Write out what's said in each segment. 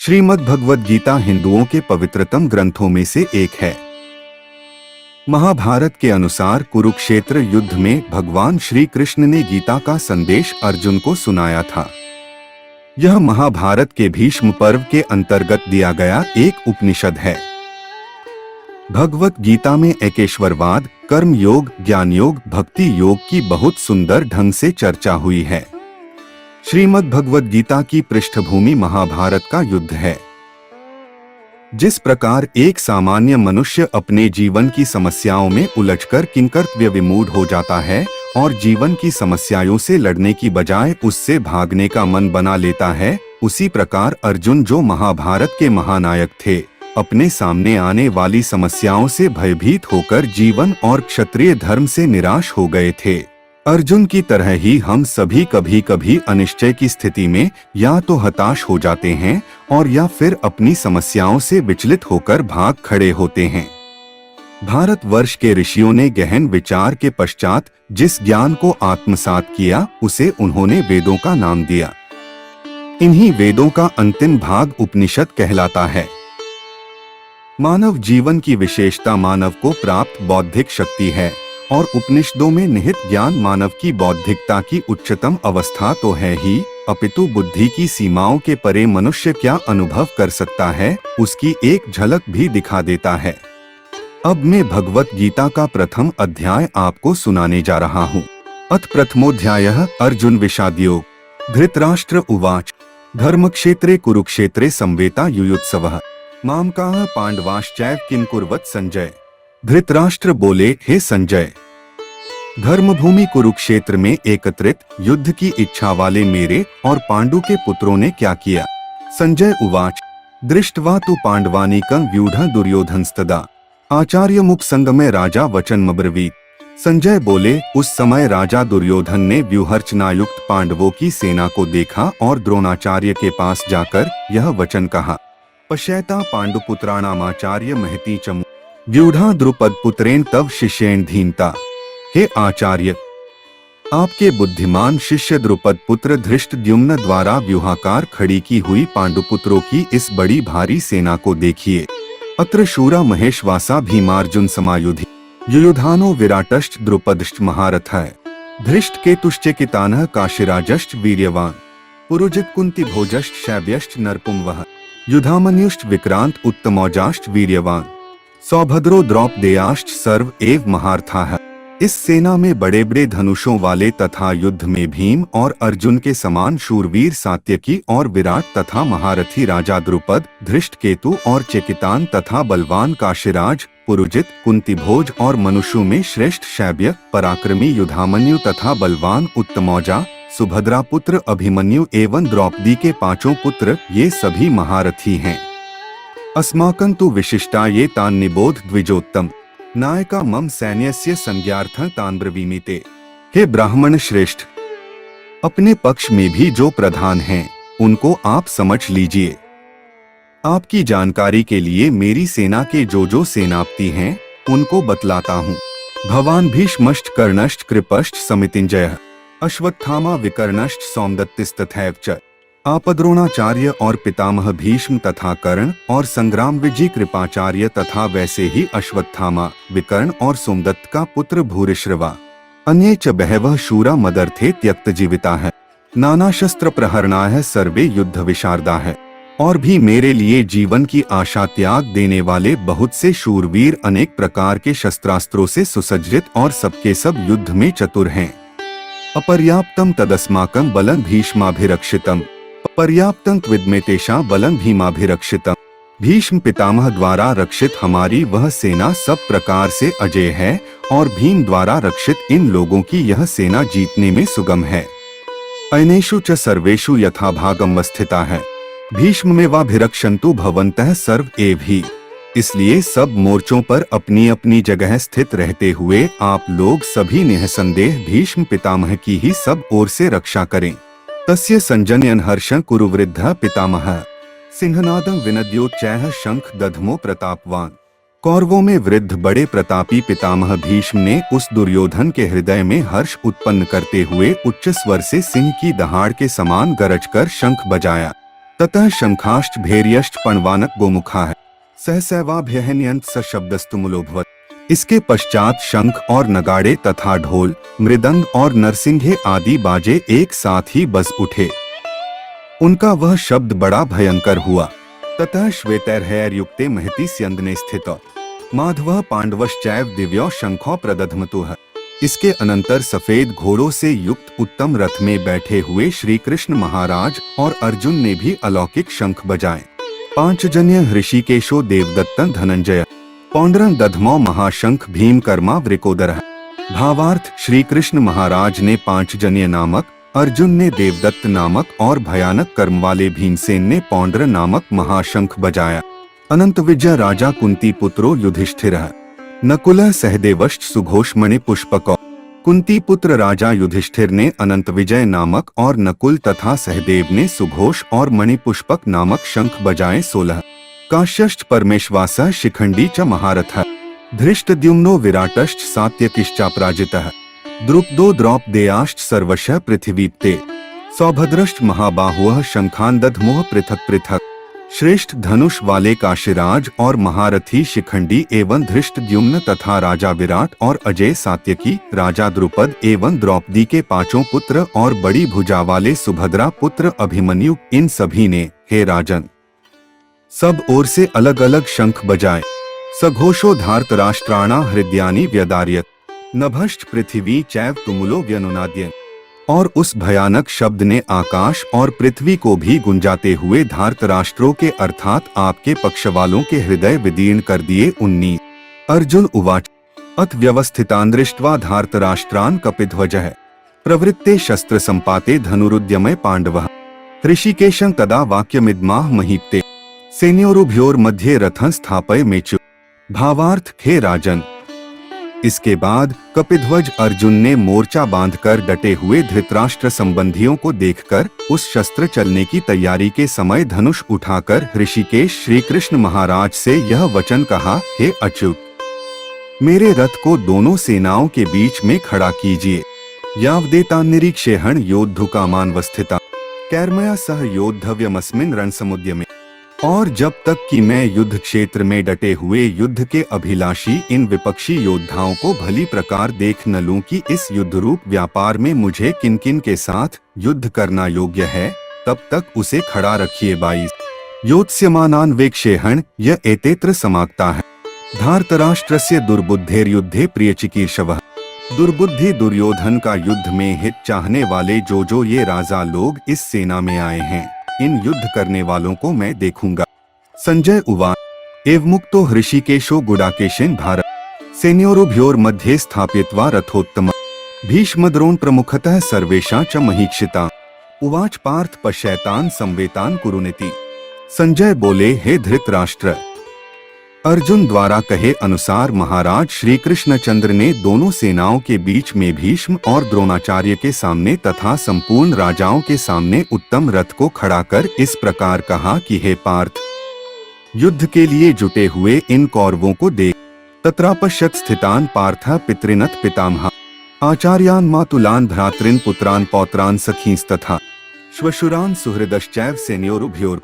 श्रीमद् भगवद गीता हिंदुओं के पवित्रतम ग्रंथों में से एक है। महाभारत के अनुसार कुरुक्षेत्र युद्ध में भगवान श्री कृष्ण ने गीता का संदेश अर्जुन को सुनाया था। यह महाभारत के भीष्म पर्व के अंतर्गत दिया गया एक उपनिषद है। भगवत गीता में एकेश्वरवाद, कर्म योग, ज्ञान योग, भक्ति योग की बहुत सुंदर ढंग से चर्चा हुई है। श्रीमद् भगवद गीता की पृष्ठभूमि महाभारत का युद्ध है। जिस प्रकार एक सामान्य मनुष्य अपने जीवन की समस्याओं में उलझकर किंकर्तव्य विमूढ़ हो जाता है और जीवन की समस्याओं से लड़ने की बजाय उससे भागने का मन बना लेता है, उसी प्रकार अर्जुन, जो महाभारत के महानायक थे, अपने सामने आने वाली समस्याओं से भयभीत होकर जीवन और क्षत्रिय धर्म से निराश हो गए थे। अर्जुन की तरह ही हम सभी कभी कभी अनिश्चय की स्थिति में या तो हताश हो जाते हैं और या फिर अपनी समस्याओं से विचलित होकर भाग खड़े होते हैं। भारतवर्ष के ऋषियों ने गहन विचार के पश्चात जिस ज्ञान को आत्मसात किया, उसे उन्होंने वेदों का नाम दिया। इन्हीं वेदों का अंतिम भाग उपनिषद कहलाता है। मानव जीवन की विशेषता मानव को प्राप्त बौद्धिक शक्ति है और उपनिषदों में निहित ज्ञान मानव की बौद्धिकता की उच्चतम अवस्था तो है ही, अपितु बुद्धि की सीमाओं के परे मनुष्य क्या अनुभव कर सकता है, उसकी एक झलक भी दिखा देता है। अब मैं भगवत गीता का प्रथम अध्याय आपको सुनाने जा रहा हूँ। अथ प्रथमोऽध्यायः अर्जुन विषादयोग। धृतराष्ट्र उवाच धर्मक्षेत्रे कुरुक्षेत्रे संवेता युयुत्सवः मामकाः पांडवाश्चैव किं कुर्वत संजय। धृतराष्ट्र बोले, हे संजय, धर्मभूमि कुरुक्षेत्र में एकत्रित युद्ध की इच्छा वाले मेरे और पांडु के पुत्रों ने क्या किया। संजय उवाच दृष्ट्वा तु पांडवानीकं व्यूढ़ दुर्योधनस्तदा आचार्यमुपसंगमे राजा वचनमब्रवीत। संजय बोले, उस समय राजा दुर्योधन ने व्यूहर्चनायुक्त पांडवों की सेना को देखा और द्रोणाचार्य के पास जाकर यह वचन कहा, पश्यैता पांडुपुत्राणामाचार्य महती चमु व्यूढ़ा द्रुपद पुत्रेण तव शिष्येण धीनता। हे आचार्य, आपके बुद्धिमान शिष्य द्रुपद पुत्र धृष्टद्युम्न द्वारा व्यूहाकार खड़ी की हुई पांडुपुत्रों की इस बड़ी भारी सेना को देखिए। अत्र शूरा महेशवासा भीमार्जुन समायुधि युयुधानो विराटश्च द्रुपदश्च महारथः धृष्ट केतुश्चेकितानः काशिराजश्च वीर्यवान पुरुजित कुंती भोजश्च शैब्यश्च नरपुंवः युधामन्युश्च विक्रांत उत्तमौजाश्च वीर्यवान सौभद्रो द्रौपदेयाश्च सर्व एव महारथाः। इस सेना में बड़े बड़े धनुषों वाले तथा युद्ध में भीम और अर्जुन के समान शूरवीर सात्यकी और विराट तथा महारथी राजा द्रुपद, धृष्टकेतु और चेकितान तथा बलवान काशिराज, पुरुजित, कुंतीभोज और मनुष्यों में श्रेष्ठ शैब्य, पराक्रमी युधामन्यु तथा बलवान उत्तमौजा, सुभद्रा पुत्र अभिमन्यु एवं द्रौपदी के पांचों पुत्र, ये सभी महारथी हैं। अस्माकं तु विशिष्टा ये तान् निबोध द्विजोत्तम नायका मम सैन्यस्य संज्ञार्थं तान् ब्रवीमीते। हे ब्राह्मण श्रेष्ठ, अपने पक्ष में भी जो प्रधान हैं, उनको आप समझ लीजिए। आपकी जानकारी के लिए मेरी सेना के जो सेनापति हैं, उनको बतलाता हूँ। भवान भीष्मश्च कर्णश्च कृपश्च समितिंजयः अश्वत्थामा विकर्णश्च सौमदत्तिस्तथैव च। आपद्रोणाचार्य और पितामह भीष्म तथा कर्ण और संग्राम विजय कृपाचार्य तथा वैसे ही अश्वत्थामा, विकर्ण और सोमदत्त का पुत्र भूरिश्रवा। अन्ये च बहवः शूरा मदर्थे त्यक्त जीविता है नाना शस्त्र प्रहरणाः सर्वे युद्ध विशारदा है। और भी मेरे लिए जीवन की आशा त्याग देने वाले बहुत से शूरवीर अनेक प्रकार के शस्त्रास्त्रों से सुसज्जित और सबके सब युद्ध में चतुर हैं। अपर्याप्तम तदस्माकं बलं भीष्माभिरक्षितम् पर्याप्तं विद्मे तेषां बलं भीमाभिरक्षितम्। भीष्म पितामह द्वारा रक्षित हमारी वह सेना सब प्रकार से अजेय है और भीम द्वारा रक्षित इन लोगों की यह सेना जीतने में सुगम है। अनेषु च सर्वेषु यथाभागम स्थिता है भीष्ममेवाभिरक्षन्तु भवन्तः सर्व एव ही। इसलिए सब मोर्चों पर अपनी अपनी जगह स्थित रहते हुए आप लोग सभी निःसंदेह भीष्म पितामह की ही सब ओर से रक्षा करें। तस्य संजनयन् हर्षं कुरु वृद्धः पितामहः सिंहनादं विनद्योच्चैः शंख दधमो प्रतापवान। कौरवों में वृद्ध बड़े प्रतापी पितामह भीष्म ने उस दुर्योधन के हृदय में हर्ष उत्पन्न करते हुए उच्च स्वर से सिंह की दहाड़ के समान गरजकर शंख बजाया। ततः शंखाश्च भैर्यश्च पणवानक गोमुखा है सहसैवाभ्यहन्यंत स शब्दस्तुमुलोभवत। इसके पश्चात शंख और नगाड़े तथा ढोल, मृदंग और नरसिंघे आदि बाजे एक साथ ही बज उठे। उनका वह शब्द बड़ा भयंकर हुआ। ततः श्वेतैर्हैर्युक्ते महति स्यन्दने स्थित माधवः पांडवश्चैव दिव्यो शंखो प्रदध्मतुः। इसके अनंतर सफेद घोड़ों से युक्त उत्तम रथ में बैठे हुए श्री कृष्ण महाराज और अर्जुन ने भी अलौकिक शंख बजाए। पांचजन्य ऋषिकेशो देवदत्तं धनंजय पौंड्रं दधमो महाशंख भीमकर्मा वृकोदरः। भावार्थ, श्री कृष्ण महाराज ने पांचजन्य नामक, अर्जुन ने देवदत्त नामक और भयानक कर्म वाले भीमसेन ने पौंड्र नामक महाशंख बजाया। अनंत विजय राजा कुंती पुत्रो युधिष्ठिरः नकुलः सहदेवश्च सुघोषमणि पुष्पको। कुंती पुत्र राजा युधिष्ठिर ने अनंत विजय नामक और नकुल तथा सहदेव ने सुघोष और मणिपुष्पक नामक शंख बजाए। 16 काश्यश्च परमेश्वासः शिखंडी च महारथः धृष्टद्युम्नो विराटश्च सात्यकिश्चापराजितः द्रुपदो द्रौपदेयाश्च सर्वशः पृथिवीप्ते सौभद्रश्च महाबाहुः शंखान् दध्मुः पृथक पृथक। श्रेष्ठ धनुष वाले काशीराज और महारथी शिखंडी एवं धृष्टद्युम्न तथा राजा विराट और अजय सात्यकी, राजा द्रुपद एवं द्रौपदी के पांचों पुत्र और बड़ी भुजा वाले सुभद्रा पुत्र अभिमन्यु, इन सभी ने, हे राजन, सब ओर से अलग अलग शंख बजाए। सघोषो धार्तराष्ट्राणा हृदयानि व्यदार्यत नभश्च पृथ्वी चैव तुमुलो व्यनुनाद्यन्। और उस भयानक शब्द ने आकाश और पृथ्वी को भी गुंजाते हुए धार्तराष्ट्रों के अर्थात आपके पक्ष वालों के हृदय विदीर्ण कर दिए। 19 अर्जुन उवाच अथ व्यवस्थितान् दृष्ट्वा धार्तराष्ट्रान् कपिध्वजः प्रवृत्ते शस्त्र संपाते धनुरुद्यमे पांडवः ऋषिकेशं तदा वाक्यमिदमाह महीप्ते सेनयोरुभयोर्मध्ये रथं स्थापयमेचु। भावार्थ, हे राजन, इसके बाद कपिध्वज अर्जुन ने मोर्चा बांधकर डटे हुए धृतराष्ट्र संबंधियों को देखकर उस शस्त्र चलने की तैयारी के समय धनुष उठाकर ऋषिकेश श्री कृष्ण महाराज से यह वचन कहा, हे अच्युत, मेरे रथ को दोनों सेनाओं के बीच में खड़ा कीजिए। यावदेतान्निरीक्षेहं योद्धुकामानवस्थिता कैर्मया सह योद्धव्यमस्मिन् रणसमुद्यमे। और जब तक कि मैं युद्ध क्षेत्र में डटे हुए युद्ध के अभिलाषी इन विपक्षी योद्धाओं को भली प्रकार देख न लूं कि इस युद्ध रूप व्यापार में मुझे किन किन के साथ युद्ध करना योग्य है, तब तक उसे खड़ा रखिए। 22 योत्स्यमानान्वेक्षेहं य एतेत्र समाप्ता है धार्तराष्ट्रस्य दुर्बुद्धेर्युद्धे प्रियचिकीर्षवः। दुर्बुद्धि दुर्योधन का युद्ध में हित चाहने वाले जो ये राजा लोग इस सेना में आए हैं, इन युद्ध करने वालों को मैं देखूंगा। संजय उवाच एवमुक्तो हृषिकेशो गुडाकेशेन भारत सेनयोरुभयोर्मध्ये स्थापयित्वा रथोत्तम भीष्मद्रोण प्रमुखतः सर्वेषां च महीक्षिता। उवाच पार्थ पश्यैतान् संवेतान् कुरुनिति। संजय बोले, हे धृतराष्ट्र, अर्जुन द्वारा कहे अनुसार महाराज श्री कृष्णचंद्र ने दोनों सेनाओं के बीच में भीष्म और द्रोणाचार्य के सामने तथा संपूर्ण राजाओं के सामने उत्तम रथ को खड़ा कर इस प्रकार कहा कि हे पार्थ, युद्ध के लिए जुटे हुए इन कौरवों को देख। तत्रापश्यत् स्थितान् पार्थः पितृनथ पितामह आचार्यान् मातुलान् भ्रातॄन् पुत्रान् पौत्रान् सखींस्तथा श्वशुरान् सुहृदश्चैव सेनयोरुभयोर्।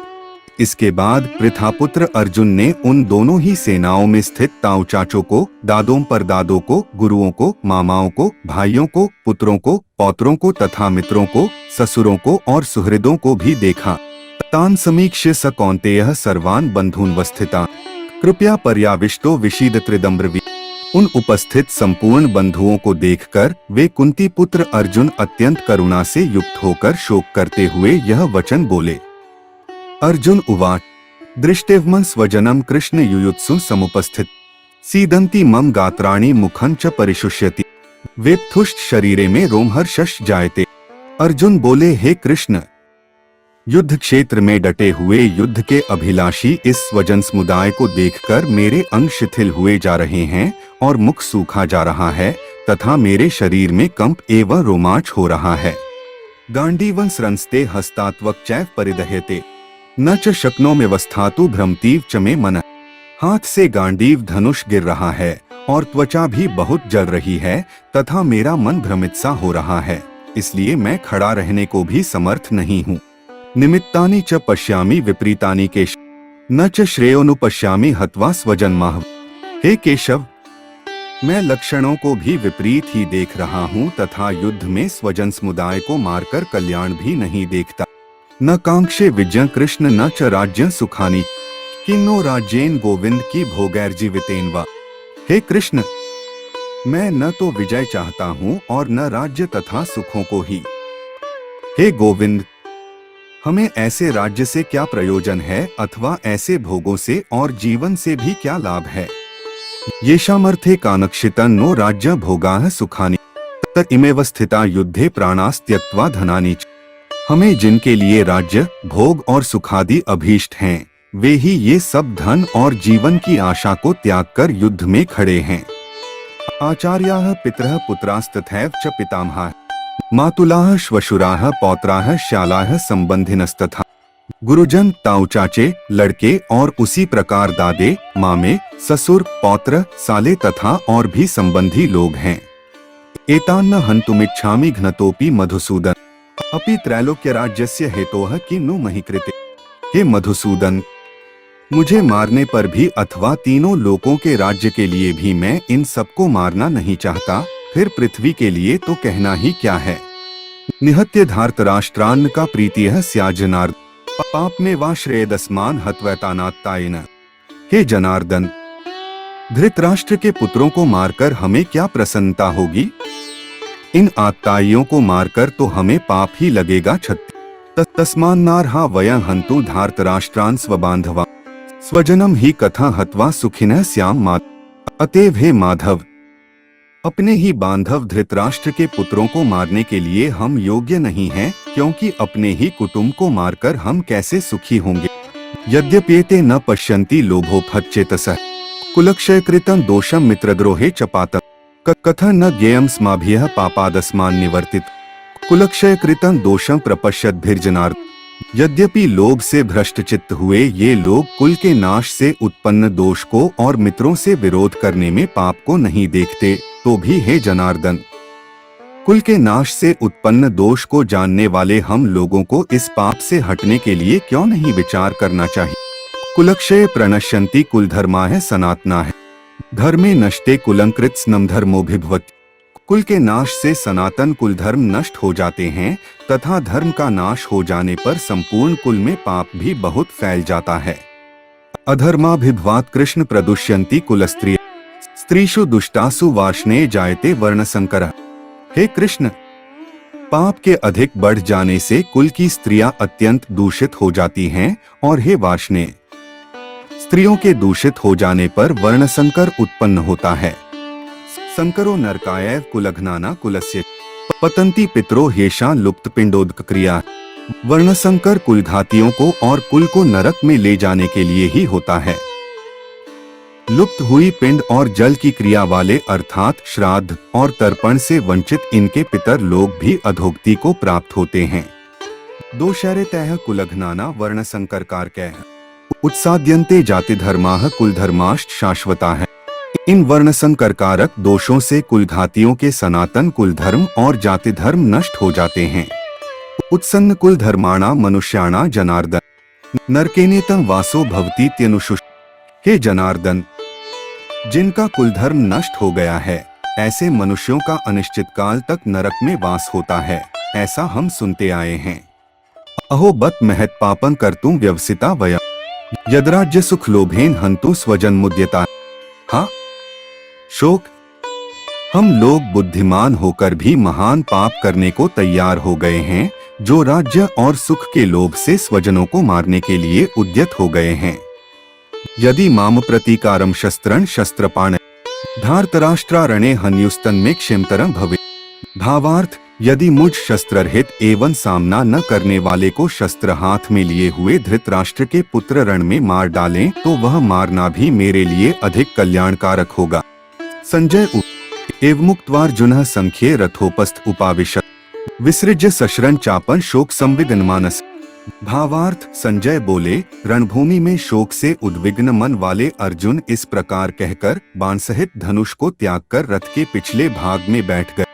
इसके बाद पृथापुत्र अर्जुन ने उन दोनों ही सेनाओं में स्थित ताऊ चाचों को, दादों परदादों को, गुरुओं को, मामाओं को, भाइयों को, पुत्रों को, पौत्रों को तथा मित्रों को, ससुरों को और सुहृदों को भी देखा। तान् समीक्ष्य स कौन्तेयः सर्वान् बन्धून् वस्थितान् कृपया पर्याविष्टो विषीदत्रिदम्ब्रवी। उन उपस्थित संपूर्ण बंधुओं को देखकर वे कुंती पुत्र अर्जुन अत्यंत करुणा से युक्त होकर शोक करते हुए यह वचन बोले। अर्जुन उवाच दृष्टेवमं स्वजनं कृष्ण युयुत्सु समुपस्थित सीदन्ति मम गात्राणि मुखं च परिशुष्यति वेत्थुष्ट शरीरे में रोमहर्षश्च जायते। अर्जुन बोले, हे कृष्ण, युद्ध क्षेत्र में डटे हुए युद्ध के अभिलाषी इस स्वजन समुदाय को देखकर मेरे अंग शिथिल हुए जा रहे हैं और मुख सूखा जा रहा है तथा मेरे शरीर में कंप एवं रोमांच हो रहा है। गांडीवं स्रंस्ते हस्तात्वक चैव परिदह्यते न च शक्नोम्यवस्थातु भ्रमतीव च मे मनः। हाथ से गांडीव धनुष गिर रहा है और त्वचा भी बहुत जल रही है तथा मेरा मन भ्रमित सा हो रहा है, इसलिए मैं खड़ा रहने को भी समर्थ नहीं हूँ। निमित्तानि च पश्यामि विपरीतानि केशव, न च श्रेयोनुपश्यामि हत्वा स्वजन्माः। हे केशव, मैं लक्षणों को भी विपरीत ही देख रहा हूँ तथा युद्ध में स्वजन समुदाय को मारकर कल्याण भी नहीं देखता। न कांक्षे विजय कृष्ण न च राज्य सुखानी, किन्नो राज्येन गोविंद की भोगैर्जीवितेन वा। हे कृष्ण, मैं न तो विजय चाहता हूँ और न राज्य तथा सुखों को ही। हे गोविंद, हमें ऐसे राज्य से क्या प्रयोजन है अथवा ऐसे भोगों से और जीवन से भी क्या लाभ है। येषामर्थे कानक्षितं नो राज्य भोगाः सुखानि, तत इमेव स्थिता युद्धे प्राणास्त्यक्त्वा धनानि च। हमें जिनके लिए राज्य भोग और सुखादि अभीष्ट हैं, वे ही ये सब धन और जीवन की आशा को त्याग कर युद्ध में खड़े हैं। आचार्याः पितरः पुत्रास्तथैव च पितामहाः, मातुलाः श्वशुराः पौत्राः श्यालाः संबंधिनस्तथा। गुरुजन ताऊ चाचे लड़के और उसी प्रकार दादे मामे ससुर पौत्र साले तथा और भी संबंधी लोग हैं। एतान्न हन्तुमिच्छामि घ्नतोपि मधुसूदन, अपि त्रैलोक्य राज्यस्य हेतोः किन्नु महि कृते। हे मधुसूदन, मुझे मारने पर भी अथवा तीनों लोकों के राज्य के लिए भी मैं इन सबको मारना नहीं चाहता, फिर पृथ्वी के लिए तो कहना ही क्या है। निहत्य धार्तराष्ट्रान्न का प्रीतियः स्यात् जनार्दन, पाप में वा श्रेयदस्मान हत्वैतानात्तायेन। हे जनार्दन, धृतराष्ट्र के पुत्रों को मारकर हमें क्या प्रसन्नता होगी। इन आत्ताइयों को मारकर तो हमें पाप ही लगेगा। तस्मान्नार्हा वयं हन्तु धार्तराष्ट्रान् स्वबान्धवा, स्वजनम ही कथा हत्वा सुखिनः स्याम माधव। अतएव हे माधव, अपने ही बांधव धृतराष्ट्र के पुत्रों को मारने के लिए हम योग्य नहीं हैं, क्योंकि अपने ही कुटुंब को मारकर हम कैसे सुखी होंगे। यद्यप्येते न पश्यन्ति लोभोपहतचेतसः, कुलक्षयकृतं दोषं मित्रद्रोहे च पातकं, कथं न ज्ञेयं स्माभिः पापादस्मान् निवर्तित। कुलक्षयकृतं दोषं प्रपश्यद्भिर्जनार्दन। यद्यपि लोभ से भ्रष्टचित्त हुए ये लोग कुल के नाश से उत्पन्न दोष को और मित्रों से विरोध करने में पाप को नहीं देखते, तो भी हे जनार्दन, कुल के नाश से उत्पन्न दोष को जानने वाले हम लोगों को इस पाप से हटने के लिए क्यों नहीं विचार करना चाहिए। कुलक्षये प्रणश्यन्ति कुलधर्माः सनातनाः, धर्मे नष्टे कुलंकृत स्नम धर्मोभिभवति। कुल के नाश से सनातन कुल धर्म नष्ट हो जाते हैं तथा धर्म का नाश हो जाने पर संपूर्ण कुल में पाप भी बहुत फैल जाता है। अधर्माभिभवात् कृष्ण प्रदुष्यन्ति कुलस्त्रियः, स्त्रीषु दुष्टासु वार्ष्णे जायते वर्णसंकरः। हे कृष्ण, पाप के अधिक बढ़ जाने से कुल की स्त्रियां अत्यंत दूषित हो जाती हैं और हे वार्ष्णे, स्त्रियों के दूषित हो जाने पर वर्णसंकर उत्पन्न होता है। संकरो नरकाय कुलघ्नाना कुलस्य पतंती पितरो हेषा लुप्त पिंडोदक क्रिया। वर्णसंकर कुलघातियों को और कुल को नरक में ले जाने के लिए ही होता है। लुप्त हुई पिंड और जल की क्रिया वाले अर्थात श्राद्ध और तर्पण से वंचित इनके पितर लोग भी अधोगति को प्राप्त होते हैं। दोषैरेतैः कुलघ्नाना वर्णसंकरकारकैः, उत्साद्यन्ते जाति धर्माः कुलधर्माश्च शाश्वताः। इन वर्णसंकर कारक दोषों से कुलघातियों के सनातन कुल धर्म और जाति धर्म नष्ट हो जाते हैं। उत्सन्न कुल धर्माणा मनुष्याणा जनार्दन, नरकेनेतं वासो भवतीत्यनुशुष। हे जनार्दन, जिनका कुल धर्म नष्ट हो गया है, ऐसे मनुष्यों का अनिश्चित काल तक नरक में वास होता है, ऐसा हम सुनते आए हैं। अहो बत महत् पापं कर्तुं व्यवसिता वयम्, यद्राज्य सुख लोभेन हन्तु स्वजन्मुद्यता। हाँ शोक, हम लोग बुद्धिमान होकर भी महान पाप करने को तैयार हो गए हैं, जो राज्य और सुख के लोभ से स्वजनों को मारने के लिए उद्यत हो गए हैं। यदि माम प्रतीकारम शस्त्रं शस्त्रपाण, धार्तराष्ट्रारणे हन्युस्तन में क्षिमतरं भवे। भावार्थ, यदि मुझ शस्त्ररहित एवं सामना न करने वाले को शस्त्र हाथ में लिए हुए धृतराष्ट्र के पुत्र रण में मार डालें, तो वह मारना भी मेरे लिए अधिक कल्याणकारक होगा। संजय एवमुक्त्वार्जुनः संख्ये रथोपस्थ उपाविशत्, विसृज्य सशरं चापन शोक संविघ्न मानस। भावार्थ, संजय बोले, रणभूमि में शोक से उद्विग्न मन वाले अर्जुन इस प्रकार कहकर बाण सहित धनुष को त्याग कर रथ के पिछले भाग में बैठ गए।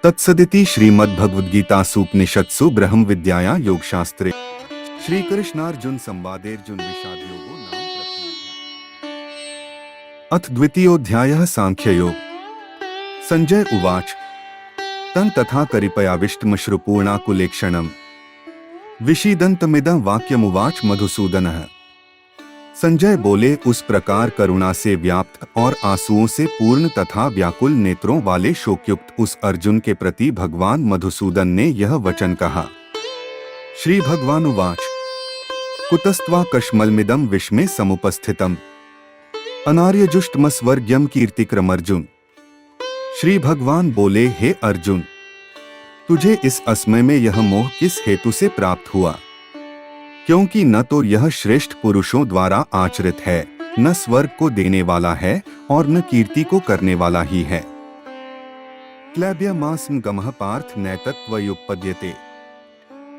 तत्सदिति श्रीमद्भगवद्गीतासूपनिषत्सु ब्रह्म विद्यायां योगशास्त्रे श्री कृष्णार्जुन संवादेर्जुन विषादयोगो नाम प्रथमोऽध्यायः। अथ द्वितीयोऽध्यायः सांख्ययोग। संजय उवाच तं तथा करिपयाविष्टमश्रुपूर्णाकुलेक्षणम् विषीदन्तमिदं वाक्यमुवाच मधुसूदनः। संजय बोले, उस प्रकार करुणा से व्याप्त और आंसुओं से पूर्ण तथा व्याकुल नेत्रों वाले शोकयुक्त उस अर्जुन के प्रति भगवान मधुसूदन ने यह वचन कहा। श्री भगवान उवाच कुतस्त्वा कश्मलमिदं विष्मे समुपस्थितम् अनार्यजुष्टमस्वर्ग्यं कीर्तिक्रम अर्जुन। श्री भगवान बोले, हे अर्जुन, तुझे इस असमय में यह मोह किस हेतु से प्राप्त हुआ? क्योंकि न तो यह श्रेष्ठ पुरुषों द्वारा आचरित है, न स्वर्ग को देने वाला है और न कीर्ति को करने वाला ही है। क्लैब्यमास्म गमः पार्थ नैतत्वयुपपद्यते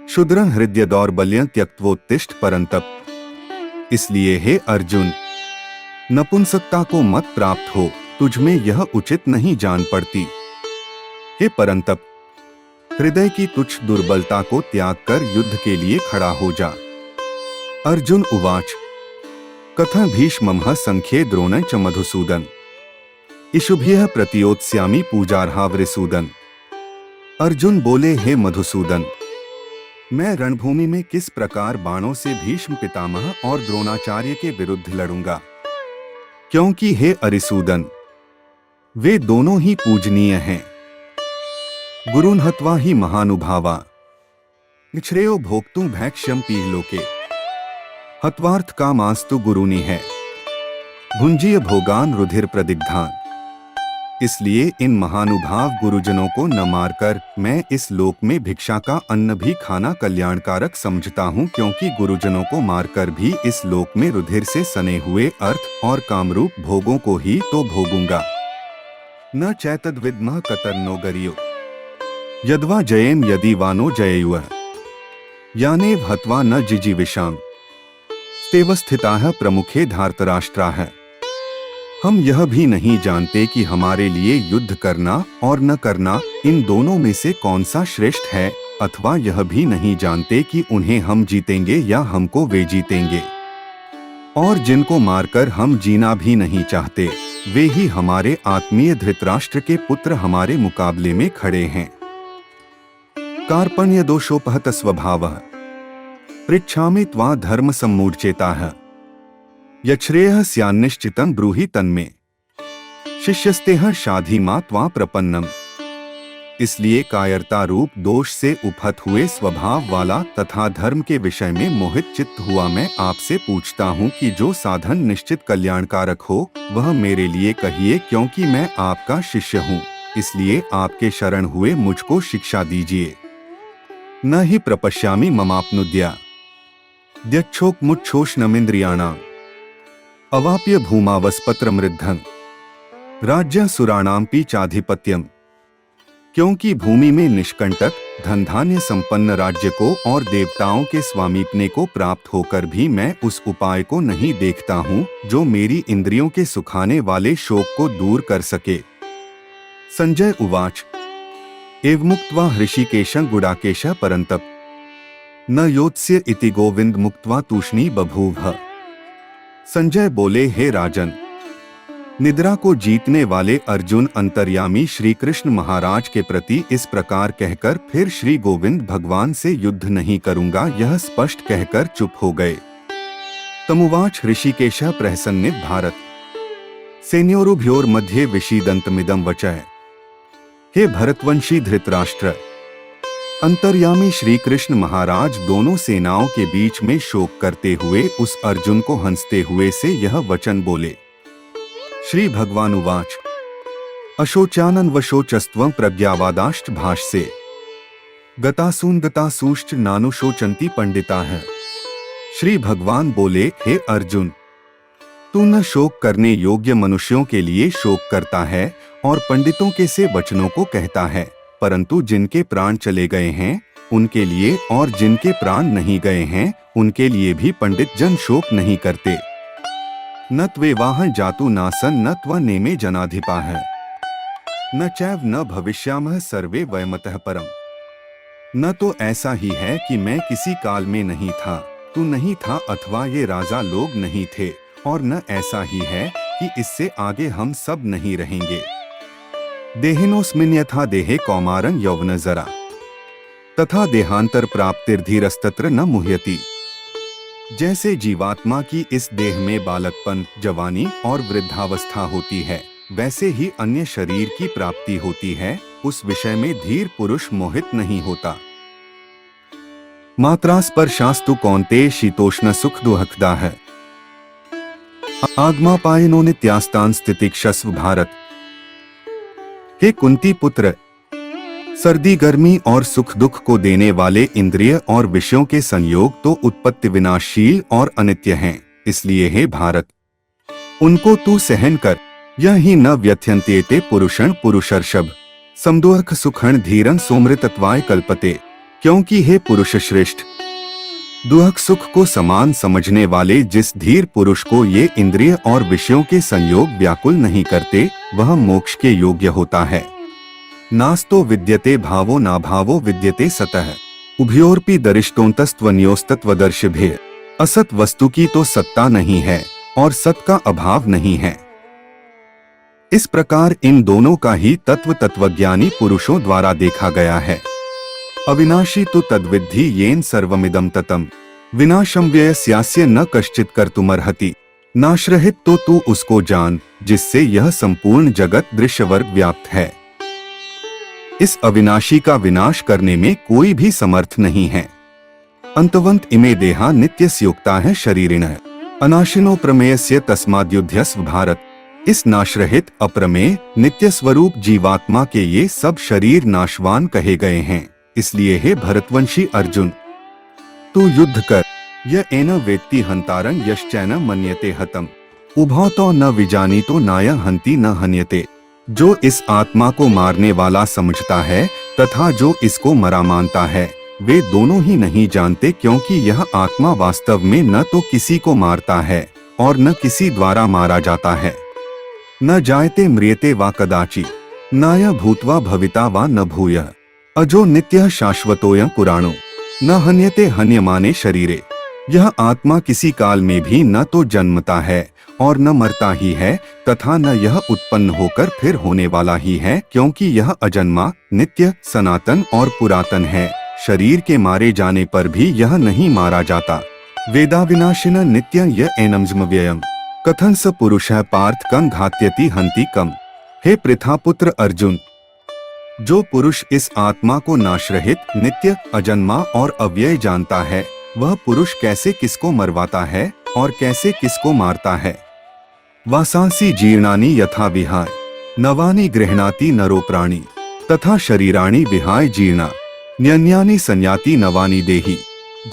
क्षुद्रं हृदय दौर्बल्यं त्यक्त्वोत्तिष्ठ परंतप। इसलिए हे अर्जुन, नपुंसकता को मत प्राप्त हो, तुझमें यह उचित नहीं जान पड़ती। हे परंतप, हृदय की तुच्छ दुर्बलता को त्याग कर युद्ध के लिए खड़ा हो जा। अर्जुन उवाच कथं भीष्मः संख्ये द्रोण च मधुसूदन इषुभ्यः प्रतियोत्स्यामि पूजार्हा वृसूदन। अर्जुन बोले, हे मधुसूदन, मैं रणभूमि में किस प्रकार बाणों से भीष्म पितामह और द्रोणाचार्य के विरुद्ध लड़ूंगा? क्योंकि हे अरिसूदन, वे दोनों ही पूजनीय हैं। गुरुन् हत्वा ही महानुभावा श्रेयो भोक्तुं भैक्ष्यं पीहलोके हत्वार्थ कामास्तु गुरुनि है भुंजीय भोगान रुधिर प्रदिग्धान। इसलिए इन महानुभाव गुरुजनों को न मारकर मैं इस लोक में भिक्षा का अन्न भी खाना कल्याणकारक समझता हूँ, क्योंकि गुरुजनों को मारकर भी इस लोक में रुधिर से सने हुए अर्थ और कामरूप भोगों को ही तो भोगूंगा। न चैतद्विद्मः कतर्नो गरियो यद्वा जयेम यदि वानो जयेयुः यानेव हत्वा न जिजीविषाम स्तेवस्थिताः प्रमुखे धार्तराष्ट्राः। हम यह भी नहीं जानते कि हमारे लिए युद्ध करना और न करना इन दोनों में से कौन सा श्रेष्ठ है, अथवा यह भी नहीं जानते कि उन्हें हम जीतेंगे या हमको वे जीतेंगे। और जिनको मारकर हम जीना भी नहीं चाहते, वे ही हमारे आत्मीय धृतराष्ट्र के पुत्र हमारे मुकाबले में खड़े हैं। कार्पण्य दोषोपहत स्वभावः पृच्छामि त्वा धर्म सम्मूढ़चेताः यच्छ्रेयः स्यान्निश्चितं ब्रूहि तन्मे शिष्यस्तेह शाधि मा त्वा प्रपन्नम। इसलिए कायरता रूप दोष से उपहत हुए स्वभाव वाला तथा धर्म के विषय में मोहित चित्त हुआ मैं आपसे पूछता हूँ कि जो साधन निश्चित कल्याणकारक हो वह मेरे लिए कहिए, क्योंकि मैं आपका शिष्य हूँ। इसलिए आपके शरण हुए मुझको शिक्षा दीजिए। न ही प्रपश्यामि ममाप्नुद्या द्यक्षोक्मुच्छोषणमिन्द्रियाणाम् अवाप्य भूमावस्पत्रमृद्धं राज्यसुराणां चाधिपत्यम। क्योंकि भूमि में निष्कंटक धन धान्य संपन्न राज्य को और देवताओं के स्वामीपने को प्राप्त होकर भी मैं उस उपाय को नहीं देखता हूँ जो मेरी इंद्रियों के सुखाने वाले शोक को दूर कर सके। संजय उवाच एवमुक्त्वा हृषिकेशं गुडाकेशः परन्तप न योत्स्य इति गोविंद मुक्त्वा तूष्णी बभूव। संजय बोले, हे राजन, निद्रा को जीतने वाले अर्जुन अंतर्यामी श्री कृष्ण महाराज के प्रति इस प्रकार कहकर फिर श्री गोविंद भगवान से युद्ध नहीं करूंगा यह स्पष्ट कहकर चुप हो गए। तमुवाच ऋषिकेशः प्रहसन्नित भारत सेन्योरुभयोर्मध्ये विषीदन्तमिदं वचः। हे भरतवंशी धृतराष्ट्र, अंतर्यामी श्री कृष्ण महाराज दोनों सेनाओं के बीच में शोक करते हुए उस अर्जुन को हंसते हुए से यह वचन बोले। श्री भगवान उवाच अशोचानन्वशोचस्त्वं प्रज्ञावादाश्च भाष्ये गतासून गतासूश्च नानुशोचन्ति पंडिताः। श्री भगवान बोले, हे अर्जुन, तू न शोक करने योग्य मनुष्यों के लिए शोक करता है और पंडितों के से वचनों को कहता है, परंतु जिनके प्राण चले गए हैं उनके लिए और जिनके प्राण नहीं गए हैं उनके लिए भी पंडित जन शोक नहीं करते। न त्वेवाहं जातु नासन न त्व नेमे जनाधिपाः न चैव न भविष्यामः सर्वे वयमतः परम। न तो ऐसा ही है कि मैं किसी काल में नहीं था तू नहीं था अथवा ये राजा लोग नहीं थे, और न ऐसा ही है कि इससे आगे हम सब नहीं रहेंगे। देहिनोस्मिन् यथा देहे कौमारं यौवन जरा तथा देहांतर प्राप्तिर्धीरस्तत्र न मुह्यति। जैसे जीवात्मा की इस देह में बालकपन, जवानी और वृद्धावस्था होती है, वैसे ही अन्य शरीर की प्राप्ति होती है, उस विषय में धीर पुरुष मोहित नहीं होता। मात्रा स्पर्शास्तु कौन्तेय शीतोष्ण सुख दुहकदा है। आगमापायनो नित्यास्तान स्थितिक्षस्व भारत के कुंती पुत्र। सर्दी गर्मी और सुख दुख को देने वाले इंद्रिय और विषयों के संयोग तो उत्पत्ति विनाशील और अनित्य हैं, इसलिए हे भारत उनको तू सहन कर। यह ही न व्यथ्यन्त्येते पुरुषण पुरुषर्षभ समदुःख सुखण धीरन सोमृतत्वाय कल्पते। क्योंकि हे पुरुष श्रेष्ठ, दुःख सुख को समान समझने वाले जिस धीर पुरुष को ये इंद्रिय और विषयों के संयोग व्याकुल नहीं करते, वह मोक्ष के योग्य होता है। नास्तो विद्यते भावो ना भावो विद्यते सतः उभयोरपि दरिष्टोन्तस्त्वन्योस्तत्वदर्शिभिः। असत वस्तु की तो सत्ता नहीं है और सत का अभाव नहीं है। इस प्रकार इन दोनों का ही तत्वज्ञानी पुरुषों द्वारा देखा गया है। अविनाशी तो तद्विद्धि येन सर्वमिदं ततम् विनाशं व्ययस्यास्य न कश्चित् कर्तुमर्हति। नाशरहित तो तू उसको जान जिससे यह संपूर्ण जगत दृश्यवर्ग व्याप्त है। इस अविनाशी का विनाश करने में कोई भी समर्थ नहीं है। अंतवंत इमे देहा नित्यस्योक्ता है शरीरिणः अनाशिनो प्रमेयस्य तस्माद्युध्यस्व भारत। इस नाशरहित अप्रमेय नित्य स्वरूप जीवात्मा के ये सब शरीर नाशवान कहे गए हैं, इसलिए हे भरतवंशी अर्जुन तू युद्ध कर। यह एन वेत्ति हंतारं यश्चैन मन्यते हतम् उभौ तो न विजानीतो नाय हन्ति न हन्यते। जो इस आत्मा को मारने वाला समझता है तथा जो इसको मरा मानता है, वे दोनों ही नहीं जानते, क्योंकि यह आत्मा वास्तव में न तो किसी को मारता है और न किसी द्वारा मारा जाता है। न जायते म्रियते वा कदाचि नाय भूत्वा भविता वा न भूयः अजो नित्यः शाश्वतोऽयं पुराणो न हन्यते हन्यमाने शरीरे। यह आत्मा किसी काल में भी न तो जन्मता है और न मरता ही है, तथा न यह उत्पन्न होकर फिर होने वाला ही है, क्योंकि यह अजन्मा, नित्य, सनातन और पुरातन है। शरीर के मारे जाने पर भी यह नहीं मारा जाता। वेदाविनाशिन नित्यं य एनम् व्ययम् कथं स पुरुषः पार्थ कं घात्यति हन्ति कम। हे पृथापुत्र अर्जुन, जो पुरुष इस आत्मा को नाशरहित, नित्य, अजन्मा और अव्यय जानता है, वह पुरुष कैसे किसको मरवाता है और कैसे किसको मारता है। वासांसि जीर्णानि यथा विहाय नवानि गृह्णाति नरो प्राणी तथा शरीराणि विहाय जीर्णा न्यन्यानि संयाति नवानि देहि।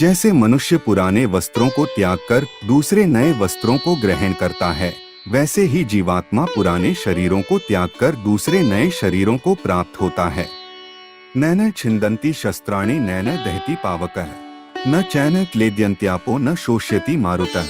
जैसे मनुष्य पुराने वस्त्रों को त्याग कर दूसरे नए वस्त्रों को ग्रहण करता है, वैसे ही जीवात्मा पुराने शरीरों को त्याग कर दूसरे नए शरीरों को प्राप्त होता है। नैन छिन्दन्ति शस्त्राणि नैन दहति पावकः न चैन क्लेद्यन्त्यापो न शोष्यति मारुतः।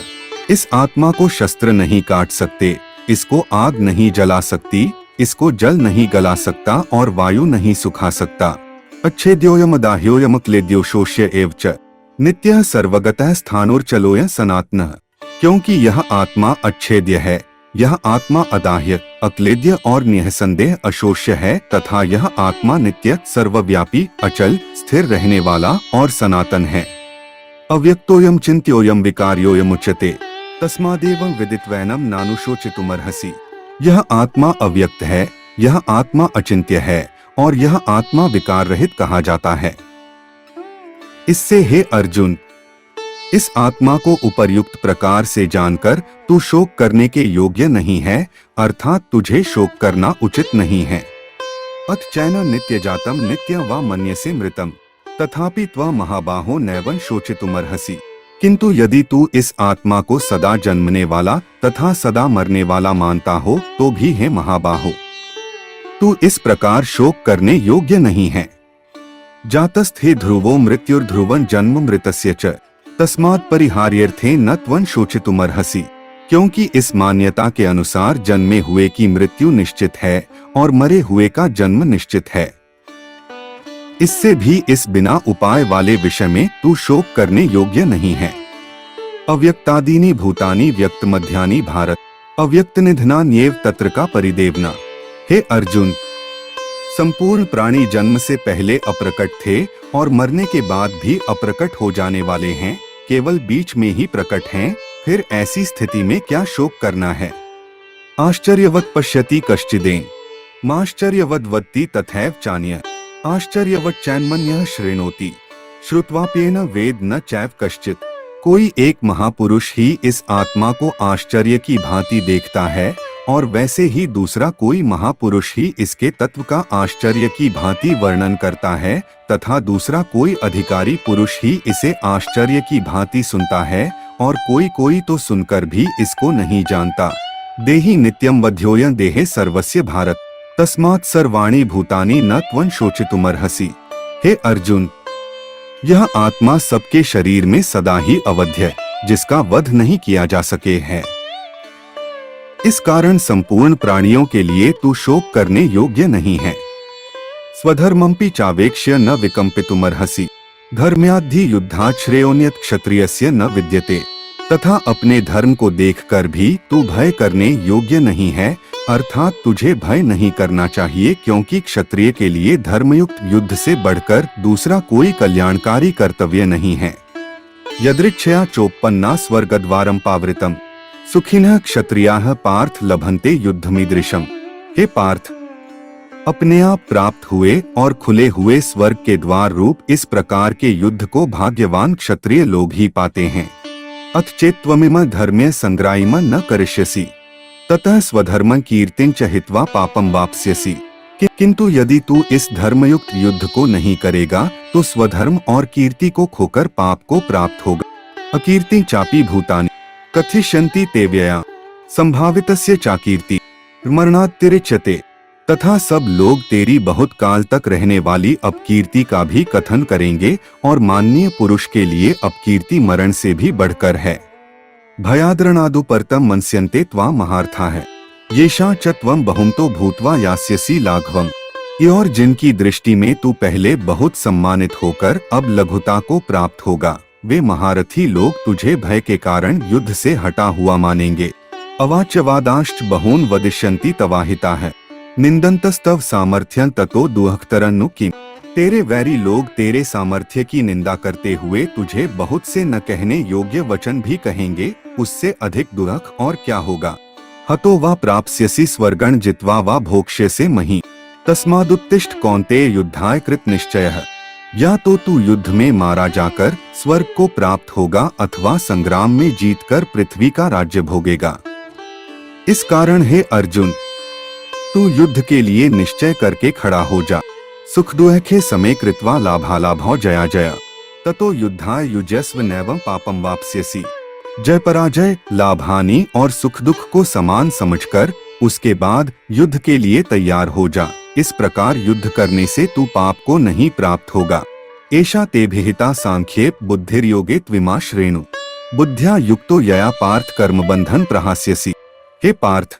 इस आत्मा को शस्त्र नहीं काट सकते, इसको आग नहीं जला सकती, इसको जल नहीं गला सकता और वायु नहीं सुखा सकता। अच्छेद्योयम दाह्योयम क्लेद्यो शोष्य एव च नित्यः सर्वगतः स्थानोर्चलोय सनातनः। क्योंकि यह आत्मा अच्छेद्य है, यह आत्मा अदाह्य, अक्लेद्य और निःसंदेह अशोष्य है, तथा यह आत्मा नित्य, सर्वव्यापी, अचल, स्थिर रहने वाला और सनातन है। अव्यक्तोयम चिन्त्योयम विकार्योयम उच्यते तस्मादेवं विदित्वैनं नानुशोचितुमर्हसि। यह आत्मा अव्यक्त है, यह आत्मा अचिंत्य है और यह आत्मा विकार रहित कहा जाता है। इससे हे अर्जुन, इस आत्मा को उपर्युक्त प्रकार से जानकर तू शोक करने के योग्य नहीं है, अर्थात तुझे शोक करना उचित नहीं है। अथ चैन नित्य जातम नित्य वा मन्यसे मृतम तथापि त्वा महाबाहो नैवं शोचितुमर्हसि। किंतु यदि तू इस आत्मा को सदा जन्मने वाला तथा सदा मरने वाला मानता हो तो भी हे महाबाहो, तू इस प्रकार शोक करने योग्य नहीं है। जातस्थे ध्रुवो मृत्युर्ध्रुवं जन्म मृतस्य च तस्मात् परिहार्यर्थे न त्वं शोचितुमर्हसि। क्योंकि इस मान्यता के अनुसार जन्मे हुए की मृत्यु निश्चित है और मरे हुए का जन्म निश्चित है। इससे भी इस बिना उपाय वाले विषय में तू शोक करने योग्य नहीं है। अव्यक्तादीनि भूतानि व्यक्त मध्यानि भारत अव्यक्त निधनान्येव तत्र का परिदेवना। हे अर्जुन, संपूर्ण प्राणी जन्म से पहले अप्रकट थे और मरने के बाद भी अप्रकट हो जाने वाले हैं, केवल बीच में ही प्रकट हैं। फिर ऐसी स्थिति में क्या शोक करना है। आश्चर्यवत् पश्यति कश्चिदेन माश्चर्यवद् वदति तथैव चान्यः आश्चर्यवत् चैन्मन्यः शृणोति श्रुत्वाप्येन वेद न चैव कश्चित्। कोई एक महापुरुष ही इस आत्मा को आश्चर्य की भांति देखता है और वैसे ही दूसरा कोई महापुरुष ही इसके तत्व का आश्चर्य की भांति वर्णन करता है, तथा दूसरा कोई अधिकारी पुरुष ही इसे आश्चर्य की भांति सुनता है, और कोई कोई तो सुनकर भी इसको नहीं जानता। देहि नित्यं वध्योऽयं देहे सर्वस्य भारत तस्मात् सर्वाणि भूतानि न त्वं शोचितुमर्हसि। हे अर्जुन, यह आत्मा सबके शरीर में सदा ही अवध्य है, जिसका वध नहीं किया जा सके है। इस कारण संपूर्ण प्राणियों के लिए तू शोक करने योग्य नहीं है। स्वधर्मंपि चावेक्ष्य न विकंपितुमर्हसि धर्म्याद्धि युद्धात् श्रेयोन्यत् क्षत्रियस्य न विद्यते। तथा अपने धर्म को देखकर भी तू भय करने योग्य नहीं है, अर्थात तुझे भय नहीं करना चाहिए, क्योंकि क्षत्रिय के लिए धर्मयुक्त युद्ध से बढ़कर दूसरा कोई कल्याणकारी कर्तव्य नहीं है। यदृच्छया चोपन्ना स्वर्गद्वारं पावृतम् सुखिनः क्षत्रियाः पार्थ लभन्ते युद्धमीदृशम्। हे पार्थ, अपने आप प्राप्त हुए और खुले हुए स्वर्ग के द्वार रूप इस प्रकार के युद्ध को भाग्यवान क्षत्रिय लोग ही पाते हैं। अथ चेत्त्वमिम धर्म्य संग्राम न करिष्यसि ततः स्वधर्म कीर्तिं च हित्वा पापं वाप्स्यसि। किंतु यदि तू इस धर्मयुक्त युद्ध को नहीं करेगा तो स्वधर्म और कीर्ति को खोकर पाप को प्राप्त होगा। अकीर्ति चापि भूतानि कथिष्यन्ति ते व्यया संभावितस्य चाकीर्ति मरणात्तिरिच्यते। तथा सब लोग तेरी बहुत काल तक रहने वाली अपकीर्ति का भी कथन करेंगे, और माननीय पुरुष के लिए अपकीर्ति मरण से भी बढ़कर है। भयाद्रणादुपरतं मन्स्यन्ते त्वां महार्थाः येषां च त्वं बहुमतो भूत्वा यास्यसि लाघवम्। ये और जिनकी दृष्टि में तू पहले बहुत सम्मानित होकर अब लघुता को प्राप्त होगा, वे महारथी लोग तुझे भय के कारण युद्ध से हटा हुआ मानेंगे। अवाच्यवादांश्च बहून् वदिष्यन्ति तवाहिताः निंदन्तस्तव सामर्थ्यं ततो दुःखतरन्नु किम्। तेरे वैरी लोग तेरे सामर्थ्य की निंदा करते हुए तुझे बहुत से न कहने योग्य वचन भी कहेंगे, उससे अधिक दुख और क्या होगा। हतो वा प्राप्स्यसि स्वर्गं जित्वा वा भोक्ष्यसे मही तस्मादुत्तिष्ठ कौन्तेय युद्धाय कृत निश्चयः। या तो तू युद्ध में मारा जाकर स्वर्ग को प्राप्त होगा अथवा संग्राम में जीतकर पृथ्वी का राज्य भोगेगा। इस कारण हे अर्जुन, तू युद्ध के लिए निश्चय करके खड़ा हो जा। सुख दुःखे समे कृत्वा लाभालाभौ जया जया ततो युद्धाय युज्यस्व नैवं पापं वाप्स्यसि। जय पराजय, लाभानि और सुख दुख को समान समझकर उसके बाद युद्ध के लिए तैयार हो जा। इस प्रकार युद्ध करने से तू पाप को नहीं प्राप्त होगा। एषा ते विहिता सांख्ये बुद्धिर्योगे त्विमा श्रेणु बुद्ध्या युक्तो यया पार्थ कर्म बंधन प्रहास्यसि। हे पार्थ,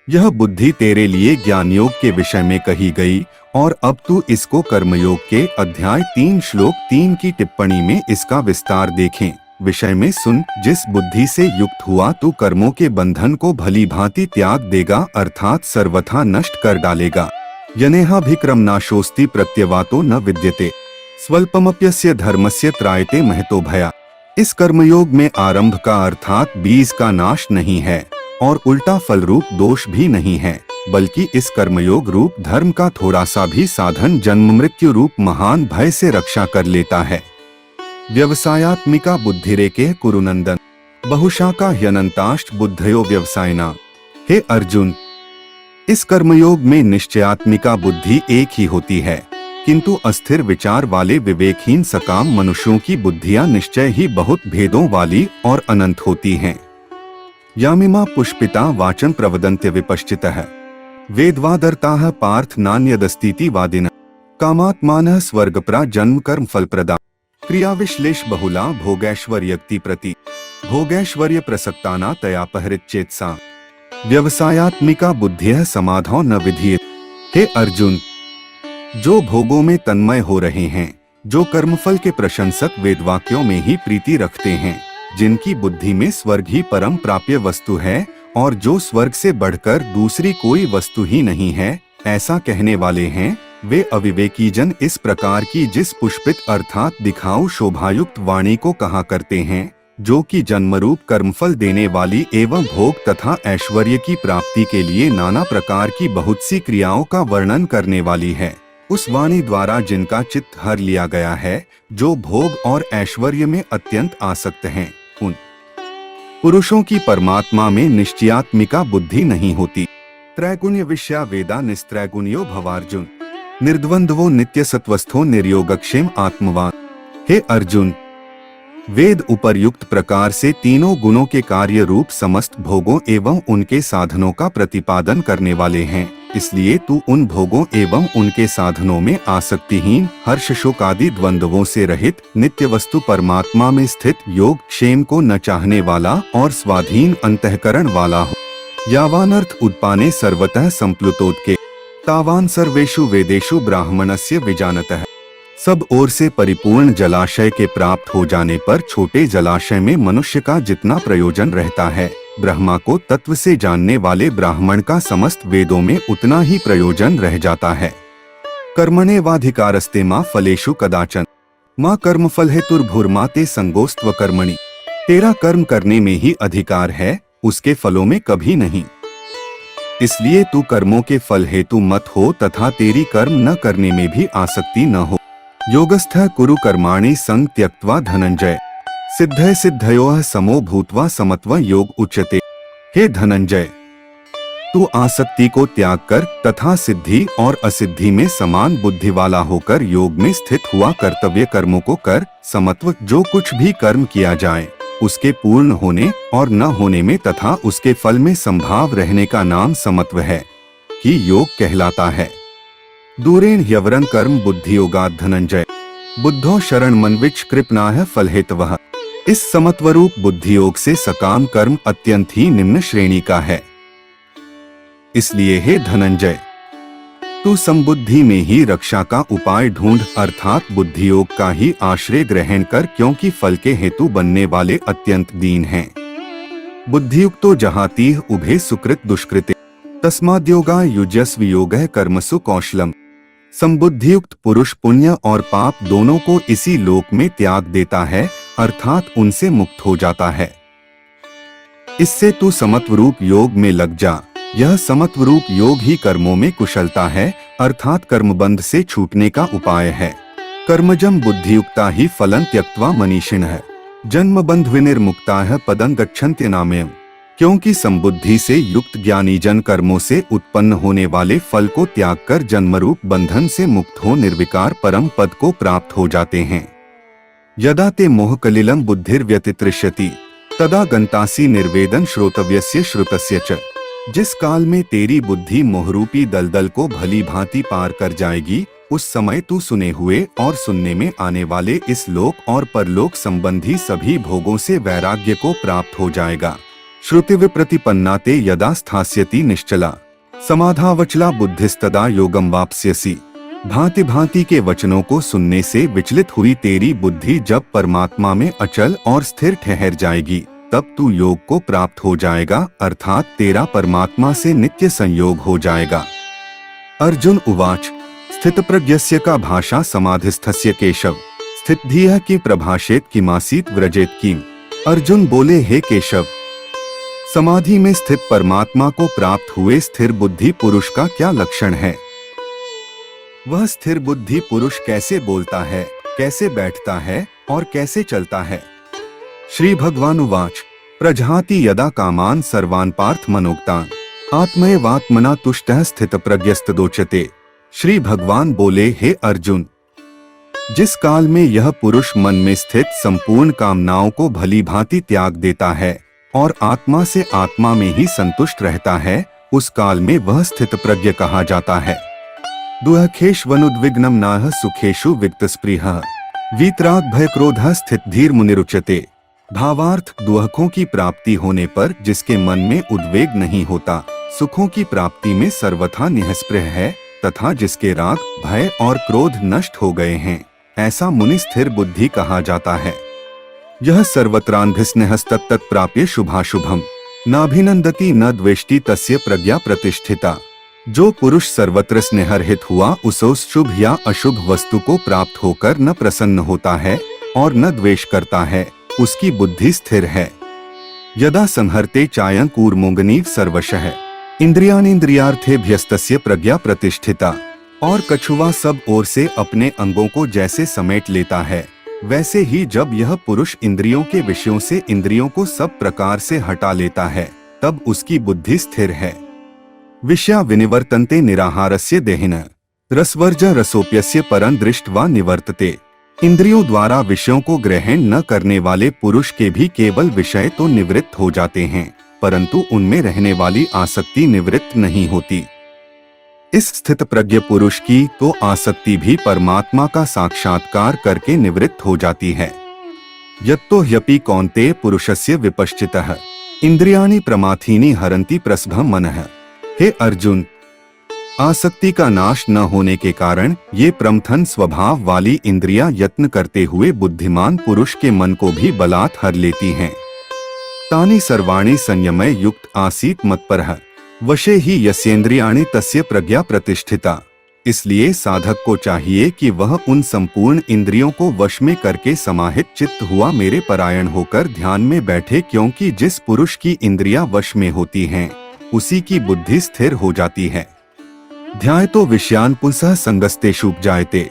यह बुद्धि तेरे लिए ज्ञान योग के विषय में कही गई, और अब तू इसको कर्मयोग के अध्याय 3 श्लोक 3 की टिप्पणी में इसका विस्तार देखें विषय में सुन। जिस बुद्धि से युक्त हुआ तू कर्मों के बंधन को भली भांति त्याग देगा, अर्थात सर्वथा नष्ट कर डालेगा। यनेहाभिक्रम नाशोस्ति प्रत्यवातो न विद्यते स्वल्पमप्यस्य धर्मस्य त्रायते महतो भया। इस कर्मयोग में आरंभ का अर्थात बीज का नाश नहीं है और उल्टा फल रूप दोष भी नहीं है, बल्कि इस कर्मयोग रूप धर्म का थोड़ा सा भी साधन जन्म मृत्यु रूप महान भय से रक्षा कर लेता है। व्यवसायात्मिका बुद्धिरेके कुरुनंदन बहुशाखा ह्यनंताश्च बुद्धयो व्यवसायिना। हे अर्जुन, इस कर्मयोग में निश्चयात्मिका बुद्धि एक ही होती है, किंतु अस्थिर विचार वाले विवेकहीन सकाम मनुष्यों की बुद्धियां निश्चय ही बहुत भेदों वाली और अनंत होती हैं। यामिमा पुष्पिता वाचन प्रवदन्त्य विपश्चितः वेदवादर्ताः पार्थ नान्यदस्तीति वादिनः कामात्मानः स्वर्गप्रा जन्म कर्म फलप्रदा क्रिया विश्लेष बहुला भोगैश्वर्यक्ति प्रति भोगैश्वर्य प्रसक्ताना तयापहृत चेतसा व्यवसायात्मिका बुद्धिः समाधौ न विधीयते। हे अर्जुन, जो भोगों में तन्मय हो रहे हैं, जो कर्मफल के प्रशंसक वेदवाक्यों में ही प्रीति रखते हैं, जिनकी बुद्धि में स्वर्ग ही परम प्राप्य वस्तु है और जो स्वर्ग से बढ़कर दूसरी कोई वस्तु ही नहीं है, ऐसा कहने वाले हैं, वे अविवेकी जन इस प्रकार की जिस पुष्पित अर्थात दिखाऊ शोभायुक्त वाणी को कहा करते हैं, जो कि जन्मरूप कर्मफल देने वाली एवं भोग तथा ऐश्वर्य की प्राप्ति के लिए नाना प्रकार की बहुत सी क्रियाओं का वर्णन करने वाली है। उस वाणी द्वारा जिनका चित्त हर लिया गया है, जो भोग और ऐश्वर्य में अत्यंत आसक्त हैं, उन पुरुषों की परमात्मा में निश्चयात्मिका बुद्धि नहीं होती। त्रैगुण्य विषया वेदा निस्त्रैगुण्यो भवार्जुन, निर्द्वंद्वो नित्य सत्वस्थो निर्योगक्षेम आत्मवान। हे अर्जुन, वेद उपर्युक्त प्रकार से तीनों गुणों के कार्य रूप समस्त भोगों एवं उनके साधनों का प्रतिपादन करने वाले हैं, इसलिए तू उन भोगों एवं उनके साधनों में आसक्तिहीन, हर्ष शोक आदि द्वंद्वों से रहित, नित्य वस्तु परमात्मा में स्थित, योग क्षेम को न चाहने वाला और स्वाधीन अंतःकरण वाला हो। यावानर्थ उद्पाने सर्वतः संप्लुतोदके, तावान सर्वेषु वेदेषु ब्राह्मणस्य विजानतः। सब ओर से परिपूर्ण जलाशय के प्राप्त हो जाने पर छोटे जलाशय में मनुष्य का जितना प्रयोजन रहता है, ब्रह्मा को तत्व से जानने वाले ब्राह्मण का समस्त वेदों में उतना ही प्रयोजन रह जाता है। कर्मण्येवाधिकारस्ते मा फलेषु कदाचन, माँ कर्मफल हेतुर्भुर्मा ते संगोस्त्व कर्मणि। तेरा कर्म करने में ही अधिकार है, उसके फलों में कभी नहीं। इसलिए तू कर्मों के फल हेतु मत हो तथा तेरी कर्म न करने में भी आसक्ति न हो। योगस्थः कुरु कर्माणि संग त्यक्त्वा धनंजय, सिद्धय सिद्धयोः समो भूत्वा समत्व योग उच्यते। हे धनंजय, तू आसक्ति को त्याग कर तथा सिद्धि और असिद्धि में समान बुद्धि वाला होकर योग में स्थित हुआ कर्तव्य कर्मों को कर। समत्व, जो कुछ भी कर्म किया जाए उसके पूर्ण होने और न होने में तथा उसके फल में संभाव रहने का नाम समत्व है कि योग कहलाता है। दूरेण ह्यवरन कर्म बुद्धि योगात् धनंजय, बुद्धो शरण मनविच कृपणाः फलहेतवः। इस समत्वरूप बुद्धि योग से सकाम कर्म अत्यंत ही निम्न श्रेणी का है। इसलिए हे धनंजय, तू समबुद्धि में ही रक्षा का उपाय ढूंढ, अर्थात बुद्धि योग का ही आश्रय ग्रहण कर, क्योंकि फल के हेतु बनने वाले अत्यंत दीन हैं। बुद्धियुक्तो जहातीह उभे सुकृत दुष्कृते, तस्माद्योगा युज्यस्व योगः कर्मसु कौशलम। संबुद्धियुक्त पुरुष पुण्य और पाप दोनों को इसी लोक में त्याग देता है, अर्थात उनसे मुक्त हो जाता है। इससे तू समत्वरूप योग में लग जा। यह समत्वरूप योग ही कर्मों में कुशलता है, अर्थात कर्मबंध से छूटने का उपाय है। कर्मजम बुद्धियुक्ता ही फलं त्यक्त्वा मनीषिणः, जन्मबंध विनिर्मुक्ताः पदं गच्छन्ति नामयम्। क्योंकि संबुद्धि से युक्त ज्ञानी जन कर्मों से उत्पन्न होने वाले फल को त्याग कर जन्मरूप बंधन से मुक्त हो निर्विकार परम पद को प्राप्त हो जाते हैं। यदा ते मोह कलिलम बुद्धिर्व्यतितृष्यति, तदा गंतासी निर्वेदन श्रोतव्यस्य श्रुतस्य च। जिस काल में तेरी बुद्धि मोहरूपी दलदल को भली भांति पार कर जाएगी, उस समय तू सुने हुए और सुनने में आने वाले इस लोक और परलोक संबंधी सभी भोगों से वैराग्य को प्राप्त हो जाएगा। श्रुतिविप्रतिपन्ना ते यदा स्थास्यति निश्चला, समाधावचला बुद्धिस्तदा योगम वाप्स्यसि। भांति भांति के वचनों को सुनने से विचलित हुई तेरी बुद्धि जब परमात्मा में अचल और स्थिर ठहर जाएगी, तब तू योग को प्राप्त हो जाएगा, अर्थात तेरा परमात्मा से नित्य संयोग हो जाएगा। अर्जुन उवाच, स्थितप्रज्ञस्य का भाषा समाधिस्थस्य केशव, स्थितधियः की प्रभाषेत किमासीत व्रजेत किम। अर्जुन बोले, हे केशव, समाधि में स्थित परमात्मा को प्राप्त हुए स्थिर बुद्धि पुरुष का क्या लक्षण है? वह स्थिर बुद्धि पुरुष कैसे बोलता है, कैसे बैठता है और कैसे चलता है? श्री भगवानुवाच, प्रजहाति यदा कामान सर्वान् पार्थ मनोक्तान्, आत्मैवात्मना तुष्टः स्थितप्रज्ञस्तदोच्यते। श्री भगवान बोले, हे अर्जुन, जिस काल में यह पुरुष मन में स्थित संपूर्ण कामनाओं को भली भांति त्याग देता है और आत्मा से आत्मा में ही संतुष्ट रहता है, उस काल में वह स्थित प्रज्ञ कहा जाता है। दुःखेष्वनुद्विग्नं नाह सुखेषु वित्तस्पृहः, वीतराग भय क्रोधः स्थितधीर मुनिरुच्यते। भावार्थ, दुःखों की प्राप्ति होने पर जिसके मन में उद्वेग नहीं होता, सुखों की प्राप्ति में सर्वथा निःस्पृह है तथा जिसके राग भय और क्रोध नष्ट हो गए हैं, ऐसा मुनि स्थिर बुद्धि कहा जाता है। यह सर्वत्रान्भिस्नेहस्तत्तत् प्राप्य शुभाशुभम नाभिनंदति न द्वेष्टि तस्य प्रज्ञा प्रतिष्ठिता। जो पुरुष सर्वत्र स्नेहरहित हुआ उसे शुभ या अशुभ वस्तु को प्राप्त होकर न प्रसन्न होता है और न द्वेष करता है, उसकी बुद्धि स्थिर है। यदा संहरते चायं कूर्मोंगनीव सर्वशः इंद्रियाणीन्द्रियार्थेभ्यस्तस्य प्रज्ञा प्रतिष्ठिता। और कछुआ सब ओर से अपने अंगों को जैसे समेट लेता है, वैसे ही जब यह पुरुष इंद्रियों के विषयों से इंद्रियों को सब प्रकार से हटा लेता है, तब उसकी बुद्धि स्थिर है। विषया विनिवर्तन्ते निराहारस्य देहिनः रसवर्ज रसोप्यस्य परं दृष्ट्वा निवर्तते। इंद्रियों द्वारा विषयों को ग्रहण न करने वाले पुरुष के भी केवल विषय तो निवृत्त हो जाते हैं, परंतु उनमें रहने वाली आसक्ति निवृत्त नहीं होती। इस स्थित प्रज्ञ पुरुष की तो आसक्ति भी परमात्मा का साक्षात्कार करके निवृत्त हो जाती है। यत्तो ह्यपि कौन्तेय पुरुषस्य विपश्चितः इंद्रियाणि प्रमाथीनि हरन्ति प्रसभं मनः। हे अर्जुन, आसक्ति का नाश न होने के कारण ये प्रमथन स्वभाव वाली इंद्रियां यत्न करते हुए बुद्धिमान पुरुष के मन को भी बलात् हर लेती हैं। तानि सर्वाणि संयमय युक्त आसीत मत्परः वशे ही यस्येन्द्रियाणि तस्य प्रज्ञा प्रतिष्ठिता। इसलिए साधक को चाहिए कि वह उन संपूर्ण इंद्रियों को वश में करके समाहित चित्त हुआ मेरे परायण होकर ध्यान में बैठे, क्योंकि जिस पुरुष की इंद्रियां वश में होती हैं, उसी की बुद्धि स्थिर हो जाती है। ध्यायतो विषयान् पुंसः संगस्तेषुपजायते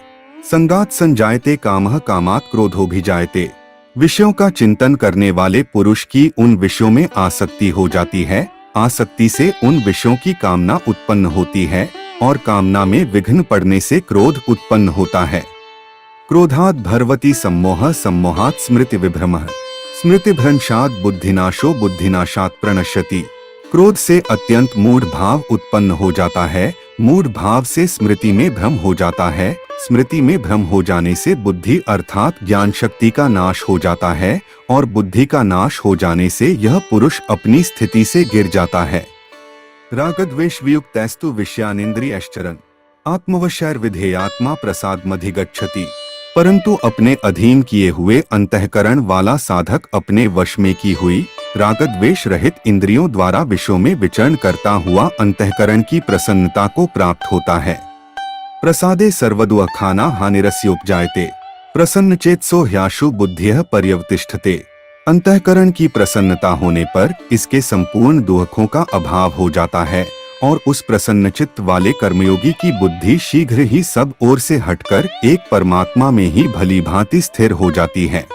संगात् संजायते कामः कामात् क्रोधोऽभिजायते। विषयों का चिंतन करने वाले पुरुष की उन विषयों में आसक्ति हो जाती है, आसक्ति से उन विषयों की कामना उत्पन्न होती है और कामना में विघ्न पड़ने से क्रोध उत्पन्न होता है। क्रोधात् भर्वति सम्मोहः सम्मोहात् स्मृति विभ्रमः स्मृतिभ्रंशात् बुद्धिनाशो बुद्धिनाशात् प्रणश्यति। क्रोध से अत्यंत मूढ़ भाव उत्पन्न हो जाता है, मूढ़ भाव से स्मृति में भ्रम हो जाता है, स्मृति में भ्रम हो जाने से बुद्धि अर्थात ज्ञान शक्ति का नाश हो जाता है और बुद्धि का नाश हो जाने से यह पुरुष अपनी स्थिति से गिर जाता है। रागद्वेष वियुक्तैस्तु विषयानिन्द्रियश्चरन् आत्मवशैर्विधेयात्मा प्रसादमधिगच्छति। परंतु अपने अधीन किए हुए अंतःकरण वाला साधक अपने वश में की हुई रागद्वेष रहित इंद्रियों द्वारा विषयों में विचरण करता हुआ अंतःकरण की प्रसन्नता को प्राप्त होता है। प्रसादे सर्वदुःखाना हानिरस्योपजायते प्रसन्नचेतसो ह्याशु बुद्धियः पर्यवतिष्ठते। अंतःकरण की प्रसन्नता होने पर इसके संपूर्ण दुखों का अभाव हो जाता है और उस प्रसन्नचित्त वाले कर्मयोगी की बुद्धि शीघ्र ही सब ओर से हटकर एक परमात्मा में ही भली भांति स्थिर हो जाती है।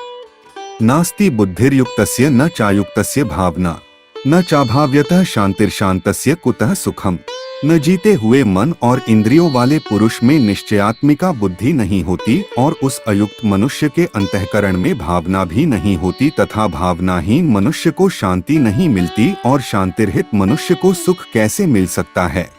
नास्ति बुद्धिर्युक्तस्य न चायुक्तस्य भावना न चाभाव्यतः शांतिर्शांतस्य कुतः सुखम। न जीते हुए मन और इंद्रियों वाले पुरुष में निश्चयात्मिका बुद्धि नहीं होती और उस अयुक्त मनुष्य के अंतःकरण में भावना भी नहीं होती तथा भावनाहीन मनुष्य को शांति नहीं मिलती और शांतिरहित मनुष्य को सुख कैसे मिल सकता है।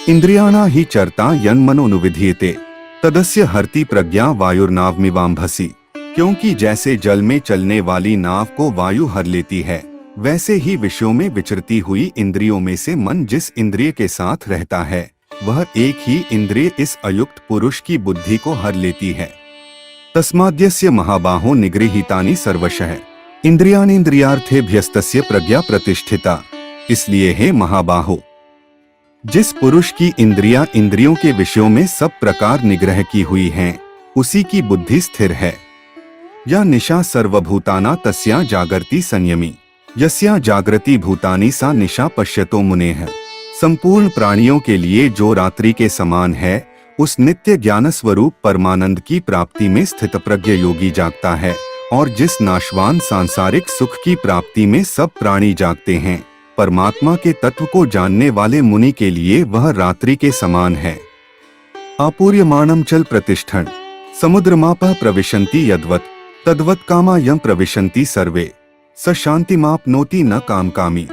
इंद्रियाणा ही चरता यन्मनोनुविधीयते तदस्य हरति प्रज्ञा वायुर्नावमिवाम्भसि। क्योंकि जैसे जल में चलने वाली नाव को वायु हर लेती है, वैसे ही विषयों में विचरती हुई इंद्रियों में से मन जिस इंद्रिय के साथ रहता है, वह एक ही इंद्रिय इस अयुक्त पुरुष की बुद्धि को हर लेती है। तस्माद्यस्य महाबाहो निगृहीतानि सर्वशः इंद्रियाणीन्द्रियार्थेभ्यस्तस्य प्रज्ञा प्रतिष्ठिता। इसलिए हे महाबाहो, जिस पुरुष की इंद्रियां इंद्रियों के विषयों में सब प्रकार निग्रह की हुई हैं, उसी की बुद्धि स्थिर है। या निशा सर्वभूताना तस्या जागर्ति संयमी यस्या जागृति भूतानि सा निशा पश्यतो मुनेः। संपूर्ण प्राणियों के लिए जो रात्रि के समान है, उस नित्य ज्ञान स्वरूप परमानंद की प्राप्ति में स्थित प्रज्ञ योगी जागता है और जिस नाशवान सांसारिक सुख की प्राप्ति में सब प्राणी जागते हैं, परमात्मा के तत्व को जानने वाले मुनि के लिए वह रात्रि के समान है। आपूर्यमाणं चल प्रतिष्ठन् समुद्रमापः प्रविशन्ति यद्वत् तद्वत् कामा यं प्रविशन्ति सर्वे स शान्तिमाप्नोति न कामकामी।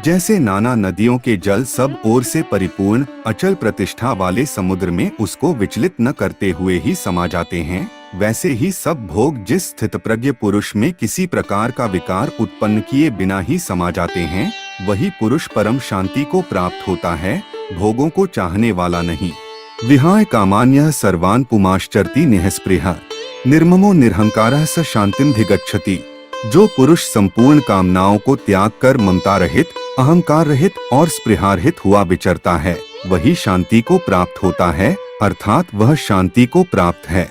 जैसे नाना नदियों के जल सब ओर से परिपूर्ण अचल प्रतिष्ठा वाले समुद्र में उसको विचलित न करते हुए ही समा जाते हैं, वैसे ही सब भोग जिस स्थित प्रज्ञ पुरुष में किसी प्रकार का विकार उत्पन्न किए बिना ही समा जाते हैं, वही पुरुष परम शांति को प्राप्त होता है, भोगों को चाहने वाला नहीं। विहाय कामान्यः सर्वान् पुमाश्चरति निःस्पृहः निर्ममो निरहंकारः स शांतिमधिगच्छति। जो पुरुष संपूर्ण कामनाओं को त्याग कर ममता रहित, अहंकार रहित और स्पृहा रहित हुआ विचरता है, वही शांति को प्राप्त होता है, अर्थात वह शांति को प्राप्त है।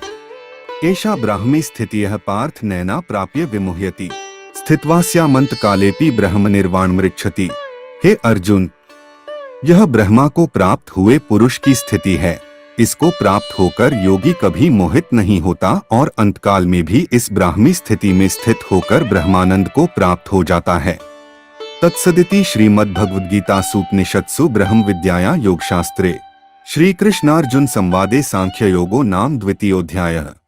एषा ब्राह्मी स्थितियः पार्थ नैना प्राप्य विमुह्यति स्थित्वास्यामंत कालेपि ब्रह्म निर्वाण मृच्छति। हे अर्जुन, यह ब्रह्मा को प्राप्त हुए पुरुष की स्थिति है। इसको प्राप्त होकर योगी कभी मोहित नहीं होता और अंतकाल में भी इस ब्राह्मी स्थिति में स्थित होकर ब्रह्मानंद को प्राप्त हो जाता है। तत्सदिति श्रीमद्भगवद्गीतासूपनिषत्सु ब्रह्म विद्यायां योगशास्त्रे श्री कृष्णार्जुन संवादे सांख्य योगो नाम द्वितीयोऽध्यायः।